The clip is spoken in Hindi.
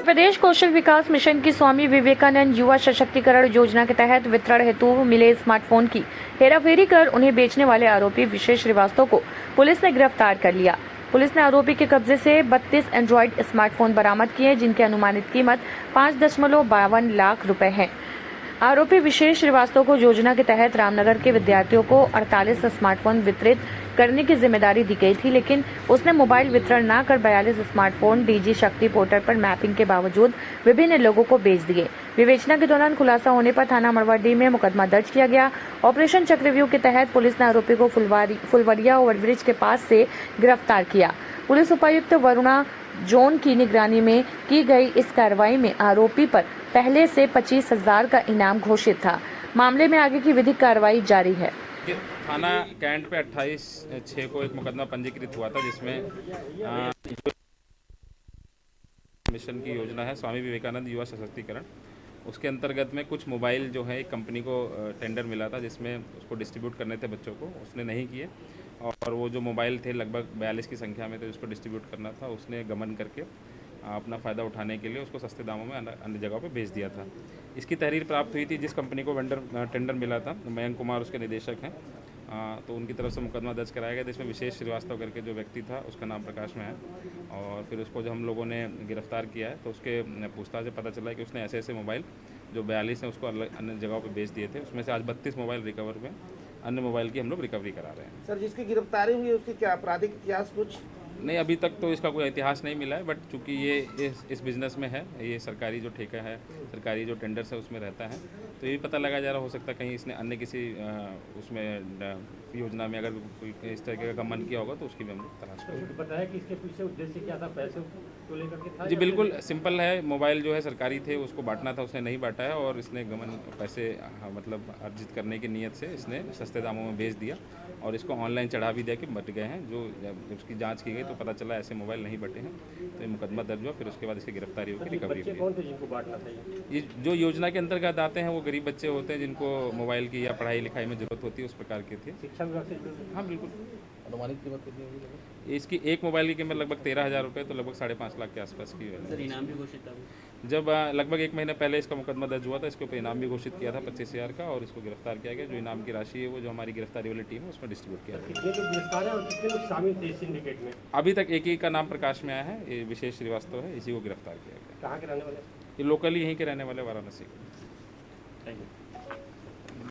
प्रदेश कौशल विकास मिशन की स्वामी विवेकानंद युवा सशक्तिकरण योजना के तहत वितरण हेतु मिले स्मार्टफोन की हेराफेरी कर उन्हें बेचने वाले आरोपी विशेष श्रीवास्तव को पुलिस ने गिरफ्तार कर लिया। पुलिस ने आरोपी के कब्जे से 32 एंड्रॉयड स्मार्टफोन बरामद किए, जिनकी अनुमानित कीमत 5.52 लाख रुपए है। आरोपी विशेष श्रीवास्तव को योजना के तहत रामनगर के विद्यार्थियों को 48 स्मार्टफोन वितरित करने की जिम्मेदारी दी गई थी, लेकिन उसने मोबाइल वितरण न कर 42 स्मार्टफोन डीजी शक्ति पोर्टल पर मैपिंग के बावजूद विभिन्न लोगों को बेच दिए। विवेचना के दौरान खुलासा होने पर थाना मड़वाडी में मुकदमा दर्ज किया गया। ऑपरेशन चक्रव्यूह के तहत पुलिस ने आरोपी को फुलवरिया ओवरब्रिज के पास से गिरफ्तार किया। पुलिस उपायुक्त वरुणा जोन की निगरानी में की गई इस कार्रवाई में आरोपी पर पहले से 25,000 का इनाम घोषित था। मामले में आगे की विधिक कार्रवाई जारी है। थाना कैंट पे 28/6 को एक मुकदमा पंजीकृत हुआ था, जिसमें मिशन की योजना है स्वामी विवेकानंद युवा सशक्तिकरण। उसके अंतर्गत में कुछ मोबाइल जो है एक कंपनी को टेंडर मिला था, जिसमें उसको डिस्ट्रीब्यूट करने थे बच्चों को, उसने नहीं किए। और वो जो मोबाइल थे लगभग 42 की संख्या में थे, उसको डिस्ट्रीब्यूट करना था, उसने गमन करके अपना फ़ायदा उठाने के लिए उसको सस्ते दामों में अन्य जगहों पे बेच दिया था। इसकी तहरीर प्राप्त हुई थी। जिस कंपनी को टेंडर मिला था, मयंक कुमार उसके निदेशक हैं, तो उनकी तरफ से मुकदमा दर्ज कराया गया, जिसमें विशेष श्रीवास्तव करके जो व्यक्ति था उसका नाम प्रकाश में है। और फिर उसको जब हम लोगों ने गिरफ्तार किया है तो उसके पूछताछ से पता चला कि उसने ऐसे ऐसे मोबाइल जो 42 हैं उसको अन्य जगहों पे बेच दिए थे। उसमें से आज 32 मोबाइल रिकवर हुए। अन्य मोबाइल की हम लोग रिकवरी करा रहे हैं। सर, जिसकी गिरफ्तारी हुई है उसकी क्या आपराधिक इतिहास कुछ नहीं, अभी तक तो इसका कोई इतिहास नहीं मिला है, बट चूंकि ये इस बिज़नेस में है, ये सरकारी जो ठेका है, सरकारी जो टेंडर्स है उसमें रहता है, तो ये पता लगा जा रहा हो सकता है कहीं इसने अन्य किसी उसमें योजना में अगर कोई इस तरीके का गमन किया होगा तो उसकी भी हम लोग तलाश करेंगे। बताया कि इसके पीछे उद्देश्य क्या था, पैसे को लेकर के था? जी बिल्कुल सिंपल है। मोबाइल जो है सरकारी थे, उसको बांटना था, उसने नहीं बांटा है और इसने गमन पैसे मतलब अर्जित करने की नीयत से इसने सस्ते दामों में बेच दिया और इसको ऑनलाइन चढ़ा भी दिया कि बट गए हैं। जो जब उसकी जांच की गई तो पता चला ऐसे मोबाइल नहीं बटे हैं, तो ये मुकदमा दर्ज हुआ। फिर उसके बाद इसकी गिरफ्तारी होगी, रिकवरी हुई। कौन थे जिनको बांटना था? ये जो योजना के अंतर्गत आते हैं वो गरीब बच्चे होते हैं जिनको मोबाइल की या पढ़ाई लिखाई में जरूरत होती है, उस प्रकार के थे। शिक्षा विभाग से? हाँ बिल्कुल। अनुमानित कीमत कितनी होगी? इसकी एक मोबाइल की कीमत लगभग 13,000 रुपये, तो लगभग 5.5 लाख के आसपास की है। सर, इनाम भी घोषित था? जब लगभग 1 महीने पहले इसका मुकदमा दर्ज हुआ था, इसके ऊपर इनाम भी घोषित किया था 25,000 का, और इसको गिरफ्तार किया गया। जो इनाम की राशि है वो जो हमारी गिरफ्तारी वाली टीम है उसमें डिस्ट्रीब्यूट किया गया। कितने लोग गिरफ्तार हैं और कितने लोग शामिल थे इस सिंडिकेट में? अभी तक एक ही का नाम प्रकाश में आया है, ये विशेष श्रीवास्तव है, इसी को गिरफ्तार किया गया। कहाँ के रहने वाले? ये लोकली यहीं के रहने वाले वाराणसी के। Thank you.